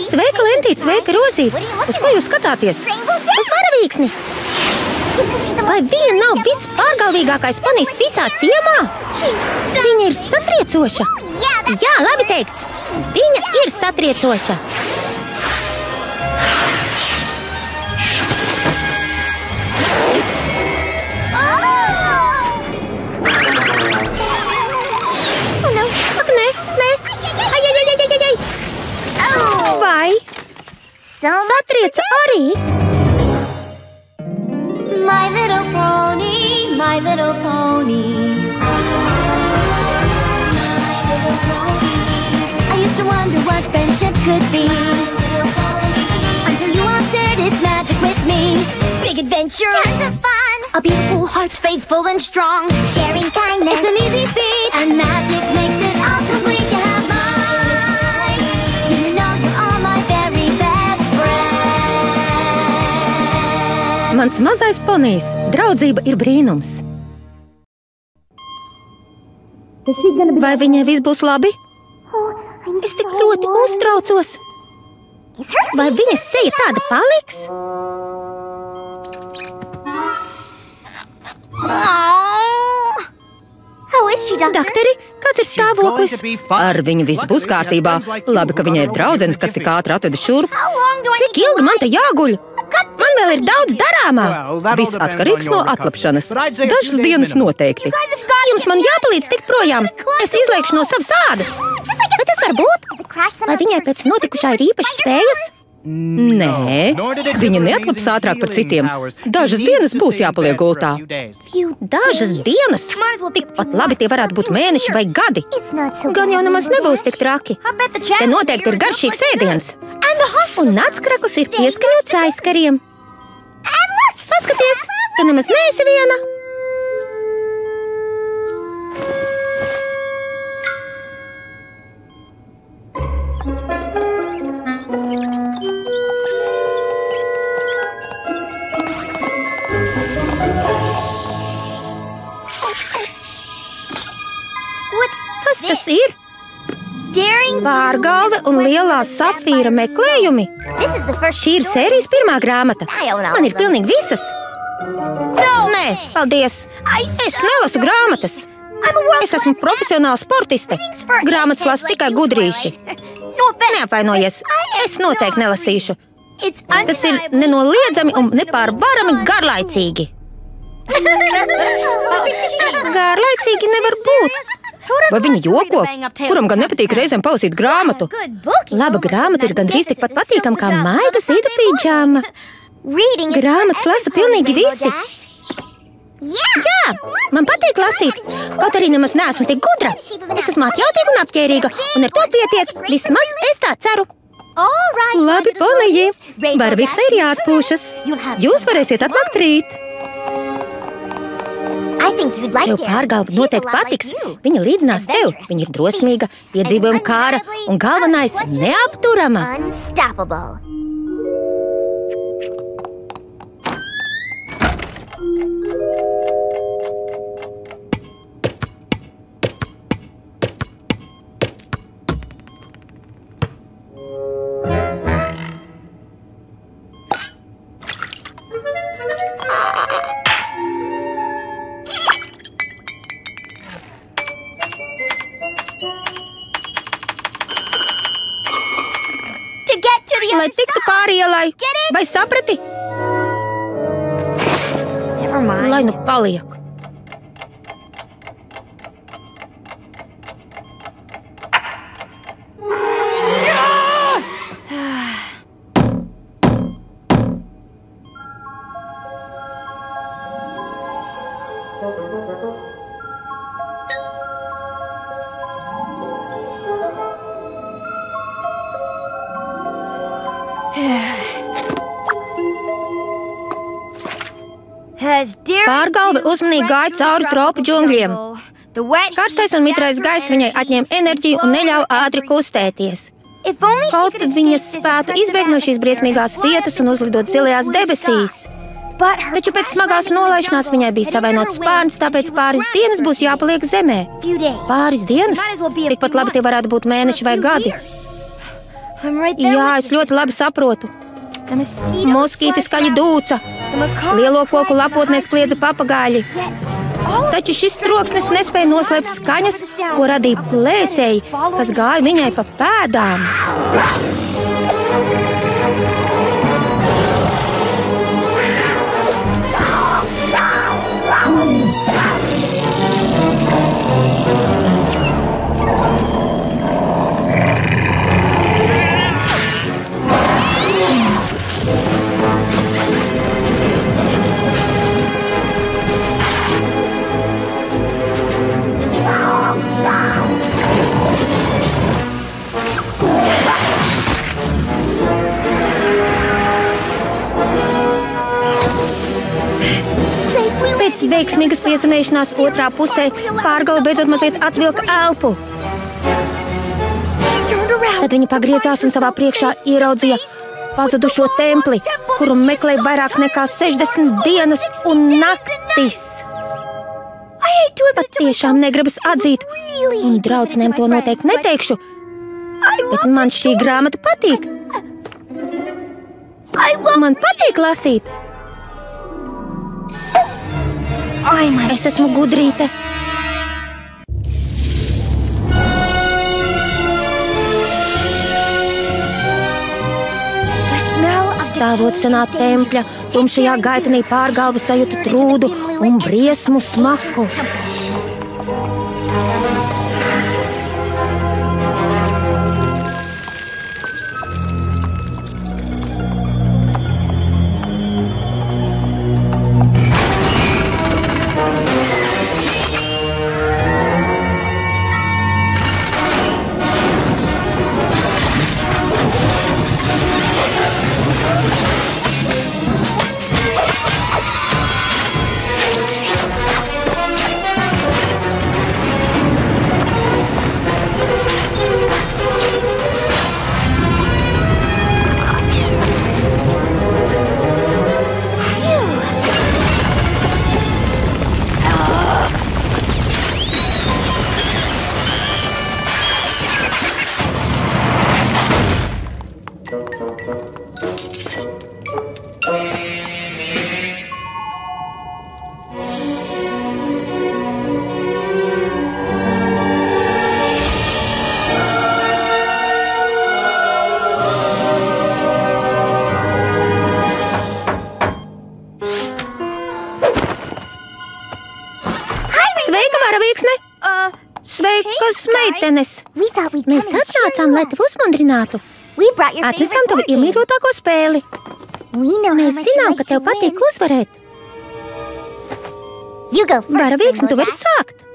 Sveika, Lentīt, sveika, Rozīt! Uz ko jūs skatāties? Uz varavīksni! Vai viņa nav vispārgalvīgākais ponijs visā ciemā? Viņa ir satriecoša! Jā, labi teikts! Viņa ir satriecoša! Ak, nē! Ai! Vai? Satrieca arī? My little pony, my little pony. I used to wonder what friendship could be, until you all shared its magic with me. Big adventure, tons of fun, a beautiful heart, faithful and strong, sharing kindness, it's an easy feat, and magic makes it all complete. You have mine. Do you know you're all my very best friend? Mans mazais ponijs, draudzība ir brīnums. Vai viņai viss būs labi? Es tik ļoti uztraucos. Vai viņas seja tāda paliks? Dakteri, kāds ir stāvoklis? Ar viņu viss būs kārtībā. Labi, ka viņai ir draudzenes, kas tik ātri atveda šurp. Cik ilgi man te jāguļ? Man vēl ir daudz darāmā. Viss atkarīgs no atlapšanas. Dažas dienas noteikti. Jums man jāpalīdz tikt projām. Es izliekšu no savas ādas. Vai tas var būt? Vai viņai pēc notikušā ir īpašas spējas? Nē, viņa neatlaps ātrāk par citiem. Dažas dienas būs jāpaliek gultā. Dažas dienas? Tikpat labi tie varētu būt mēneši vai gadi. Gan jau nemaz nebūs tik traki. Te noteikti ir garšīgs ēdiens. Un nacskrakls ir pieskaņots aizkariem. Paskaties, tu nemaz neesi viena. Kas tas ir? Pārgalve un lielā safīra meklējumi. Šī ir sērijas pirmā grāmata. Man ir pilnīgi visas. Nē, paldies. Es nelasu grāmatas. Es esmu profesionāla sportiste. Grāmatas lasu tikai gudrīši. Neapvainojies, es noteikti nelasīšu. Tas ir nenoliedzami un nepārvarami garlaicīgi. Garlaicīgi nevar būt. Vai viņa joko? Kuram gan nepatīk reizēm palasīt grāmatu? Laba grāmata ir gandrīz tikpat patīkama kā maiga zīda pīdžāma. Grāmatas lasa pilnīgi visi. Jā, man patīk lasīt. Kaut arī nemaz neesmu tik gudra. Es esmu atjautīga un apķērīga, un ar to pietiek. Vismaz es tā ceru. Labi, poniji. Varavīksne ir jāatpūšas. Jūs varēsiet atnākt rīt. Tev pārgalva noteikti patiks. Viņa līdzinās tev. Viņa ir drosmīga, piedzīvojuma kāra un galvenais – neapturama. Lai tiktu pāri ielai. Vai saprati? Lai nu paliek. Pārgalve uzmanīgi gāja cauri tropu džungļiem. Karstais un mitrais gaiss viņai atņēma enerģiju un neļauj ātri kustēties. Kaut viņa spētu izbēgt no šīs briesmīgās vietas un uzlidot zilajās debesīs. Taču pēc smagās nolaišanās viņai bija savainots spārns, tāpēc pāris dienas būs jāpaliek zemē. Pāris dienas? Tikpat labi tie varētu būt mēneši vai gadi. Jā, es ļoti labi saprotu. Moskīti skaļi dūca. Lielo koku lapotnēs kliedza papagaļi. Taču šis troksnis nespēja noslēpt skaņas, ko radīja plēsēji, kas gāja viņai pa pēdām. Pēc veiksmīgas piezemēšanās otrā pusē pārgala beidzot mazliet atvilka elpu. Tad viņa pagriezās un savā priekšā ieraudzīja pazudušo templi, kuru meklēja vairāk nekā 60 dienas un naktis. Pat tiešām negribas atzīt, un draudzenēm to noteikti neteikšu, bet man šī grāmata patīk. Man patīk lasīt. Es esmu gudrīte. Stāvot senā tempļa, tumšajā gaitenī pārgalva sajūta trūdu un briesmu smaku. Sveikas, meitenes! Mēs atnācām, lai tevi uzmundrinātu. Atnesām tavu iemīļotāko spēli. Mēs zinām, ka tev patīk uzvarēt. Varavīksni, tu vari sākt.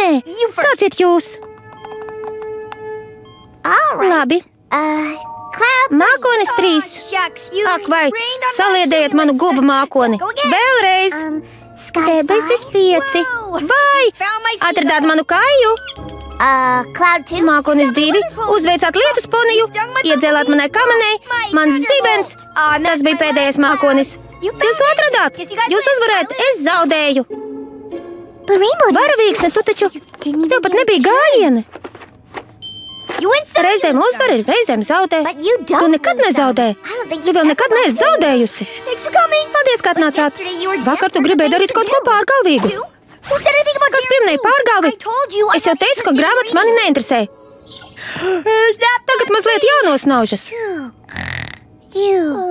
Nē, sāciet jūs. Labi. Mākonis 3. Ak, vai, saliedējiet manu guba mākoni. Vēlreiz. Debesis 5. Vai, atradāt manu kāju? Mākonis 2. Uzveicāt lietus poniju, iedzēlāt manai kamanei, mans zibens. Tas bija pēdējais mākonis. Jūs to atradāt? Jūs uzvarējat, es zaudēju. Varavīksne, tu taču, tev pat nebija gājieni. Reizēm uzvari, reizēm zaudē. Tu nekad nezaudē. Tu vēl nekad neesi zaudējusi. Paldies, ka atnācāt. Vakar tu gribēji darīt kaut ko pārgalvīgu. Kas pieminēja pārgalvi? Es jau teicu, ka grāmatas mani neinteresē. Tagad mazliet jānosnaužas.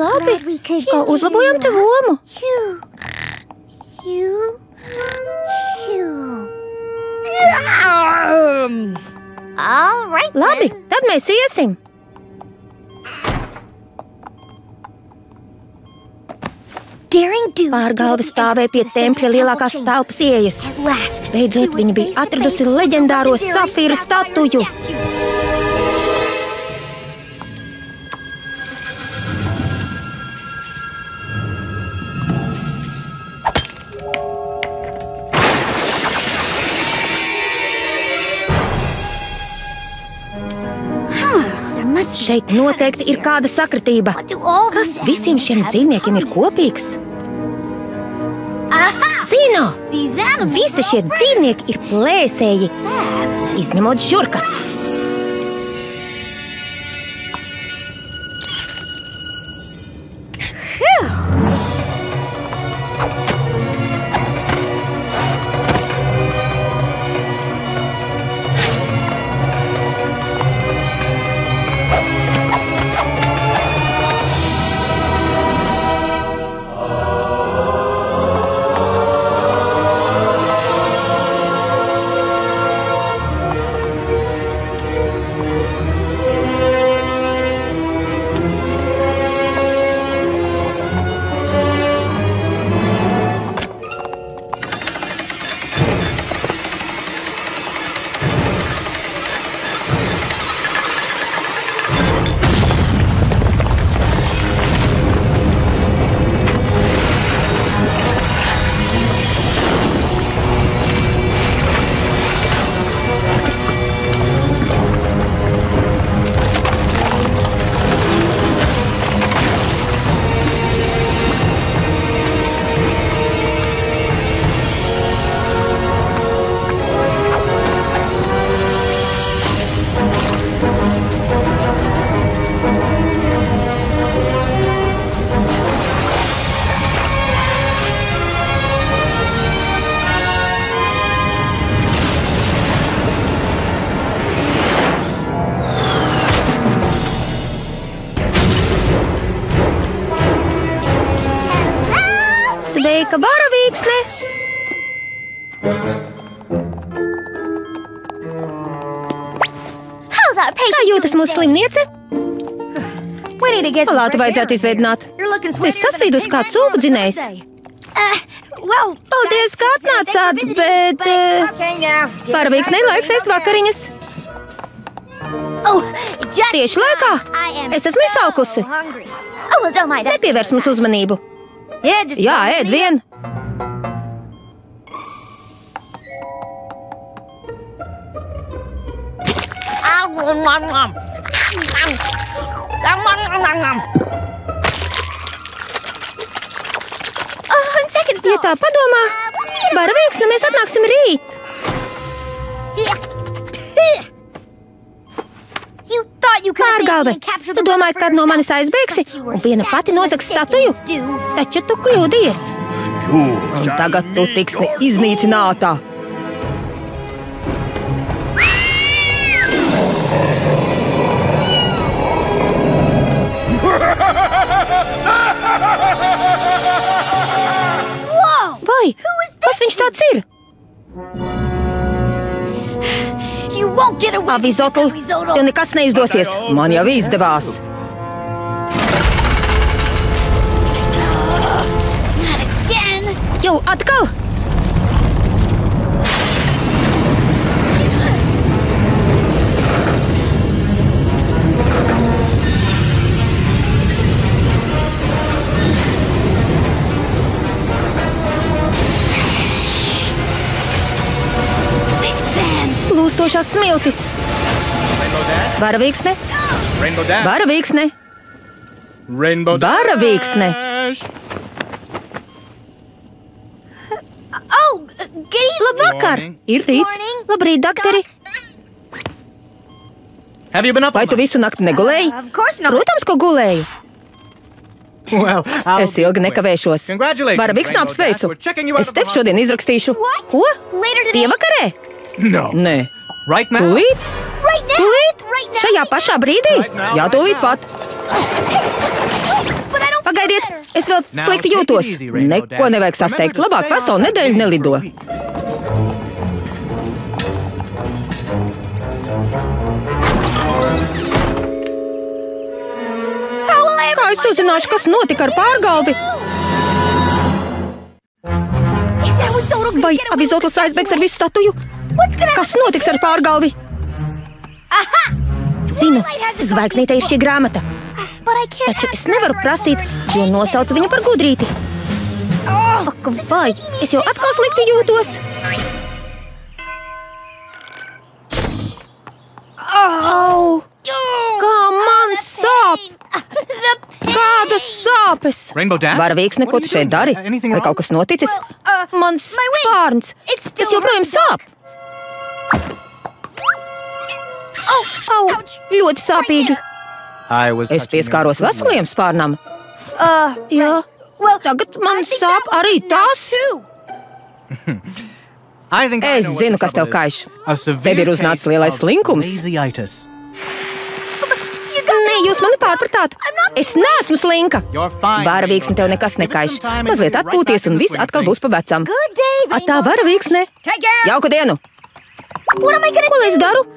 Labi, kā uzlabojam te vomu. Labi, tad mēs iesim. Pārgalve stāvēja pie tempļa lielākās telpas ieejas. Beidzot, viņa bija atradusi leģendāro safīra statuju. Šeit noteikti ir kāda sakritība. Kas visiem šiem dzīvniekiem ir kopīgs? Zinu! Visi šie dzīvnieki ir plēsēji, izņemot žurkas. Sveika, varavīksne! Kā jūtas mūsu slimniece? Palātu vajadzētu izveidināt. Es sasvīdus kā cūku dzinējs. Paldies, ka atnācāt, bet... Varavīksnei laiks ēst vakariņas. Tieši laikā. Es esmu izsalkusi. Nepievērs mums uzmanību. Jā, ēd vien. Ja tā padomā, varavīksne, mēs atnāksim rīt. Pārgalve, tu domāji, ka no manis aizbēgsi un viena pati nozags statuju? Taču tu kļūdījies. Un tagad tu tiksi iznīcinātā. Vai, kas viņš tāds ir? Avizotl, tev nekas neizdosies. Man jau izdevās. Jau atkal? Plūstošās smiltis. Varavīksne. Varavīksne. Varavīksne. Labvakar. Ir rīts. Labrīt, doktori. Vai tu visu nakti negulēji? Protams, ko gulēju. Es ilgi nekavēšos. Varavīksne apsveicu. Es tev šodien izrakstīšu. Ko? Pievakarē? Nē. Tūlīt? Tūlīt? Šajā pašā brīdī? Jā, tūlīt pat. Pagaidiet, es vēl slikti jūtos. Neko nevajag sasteigt. Labāk veselu nedēļu nelido. Kā es uzzināšu, kas notika ar pārgalvi? Vai Avizotls aizbēgs ar visu statuju? Kas notiks ar pārgalvi? Zinu, zvaigznītē ir šī grāmata. Taču es nevaru prasīt, jo nosaucu viņu par gudrīti. Ak, vai, es jau atkal slikti jūtos. Au! Kā man sāp! Kādas sāpes? Varavīksne, ko tu šeit dari? Vai kaut kas noticis? Mans spārns! Es joprojām sāp! Au! Ļoti sāpīgi! Es pieskāros veseliem spārnam. Jā, tagad man sāp arī tas. Es zinu, kas tev kaiš. Tev ir uznācis lielais slinkums. Nē, jūs mani pārpratāt. Es neesmu slinka. Varavīksne, tev nekas nekaiš. Mazliet atpūties un viss atkal būs pa vecam. Atā, Varavīksne. Jauku dienu. Ko lai es daru?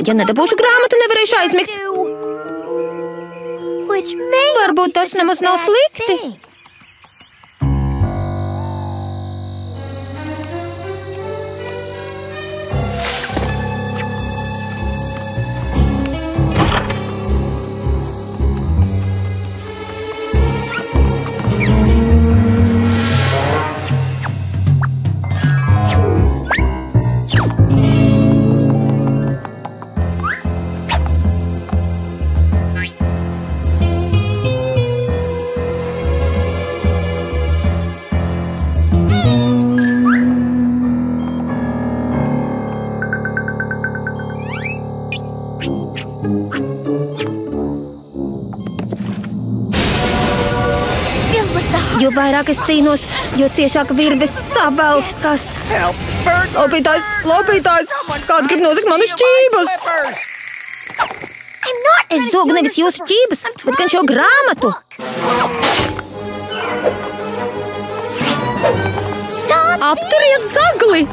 Ja nedabūšu grāmatu, nevarēšu aizmigt. Varbūt tas nemaz nav slikti. Jo vairāk es cīnos, jo ciešāk virves savelkas. Lopītājs, lopītājs! Kāds grib nozagt manu šķības? Es zogu nevis jūsu šķības, bet gan šo grāmatu. Apturiet zagli!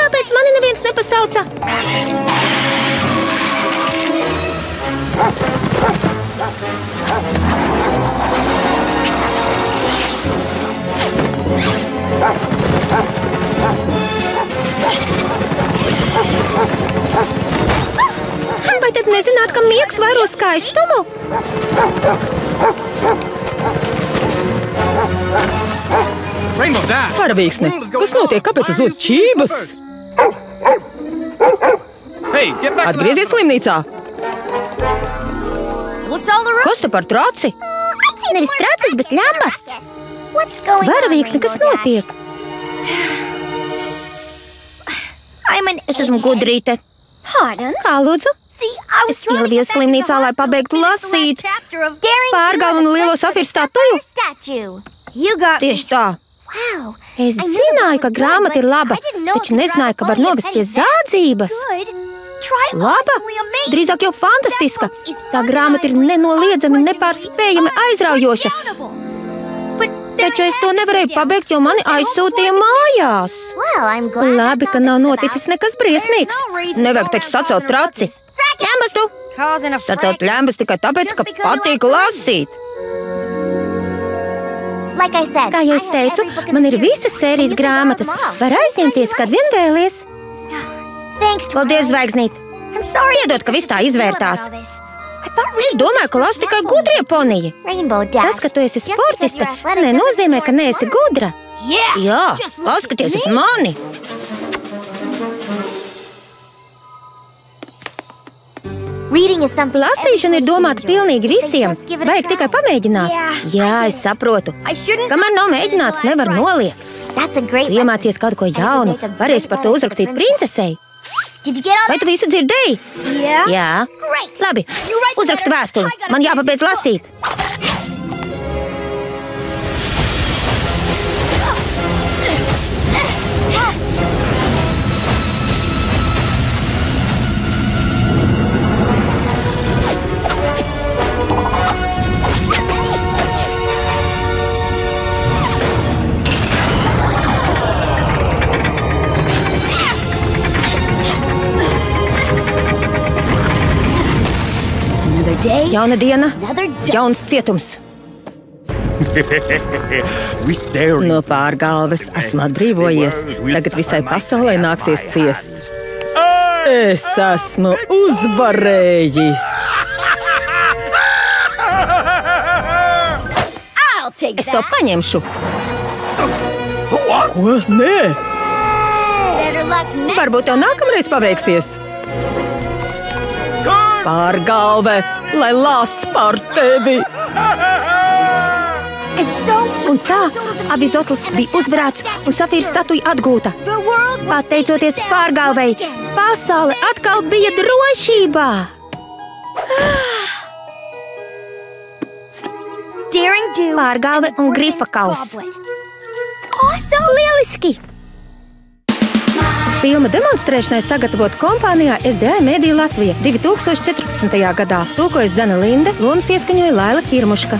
Kāpēc mani neviens nepasauca? Vai tad nezināt, ka miegs vairo skaistumu? Varavīksne, kas notiek? Kāpēc uz ot čības? Atgriezies slimnīcā! Kas te par traci? Nevis tracis, bet ļambasts! Varavīksne, kas notiek? Es esmu gudrīte. Kā lūdzu? Es ielavījos slimnīcā, lai pabeigtu lasīt Pārgalvu un lielo safiru statuju. Tieši tā. Es zināju, ka grāmata ir laba, taču nezināju, ka var novest pie zādzības. Laba? Drīzāk jau fantastiska. Tā grāmata ir nenoliedzami nepārspējami aizraujoša. Taču es to nevarēju pabeigt, jo mani aizsūtīja mājās. Labi, ka nav noticis nekas briesmīgs. Nevajag taču sacelt traci. Ļambastu! Sacelt ļambas tikai tāpēc, ka patīk lasīt. Kā jau es teicu, man ir visas sērijas grāmatas. Var aizņemties, kad vien vēlies. Paldies, zvaigznīt. Piedod, ka viss tā izvērtās. Es domāju, ka lasu tikai gudrie poniji. Tas, ka tu esi sportiste, nenozīmē, ka neesi gudra. Jā, paskaties uz mani. Lasīšana ir domāta pilnīgi visiem. Vajag tikai pamēģināt. Jā, es saprotu. Kamēr nav mēģināts, nevar noliegt. Tu iemācies kaut ko jaunu, varēsi par to uzrakstīt princesei. Vai tu visu dzirdēji? Jā. Labi, uzraksti vēstuli. Man jāpabeidz lasīt. Jauna diena, jauns cietums. No Pārgalves esmu atbrīvojies. Tagad visai pasaulē nāksies ciest. Es esmu uzvarējis. Es to paņemšu. Ko? Nē. Varbūt tev nākamreiz paveiksies. Pārgalve, lai lāsts par tevi! Un tā, Avizotls bija uzvarēts un Safīra statuja atgūta. Pateicoties Pārgalvei, pasaule atkal bija drošībā! Pārgalve un Grifakaus. Lieliski! Filma demonstrēšanai sagatavot kompānijā SDA Media Latvija 2014. gadā. Tulkojas Zana Linde, lomas ieskaņoja Laila Kirmuška.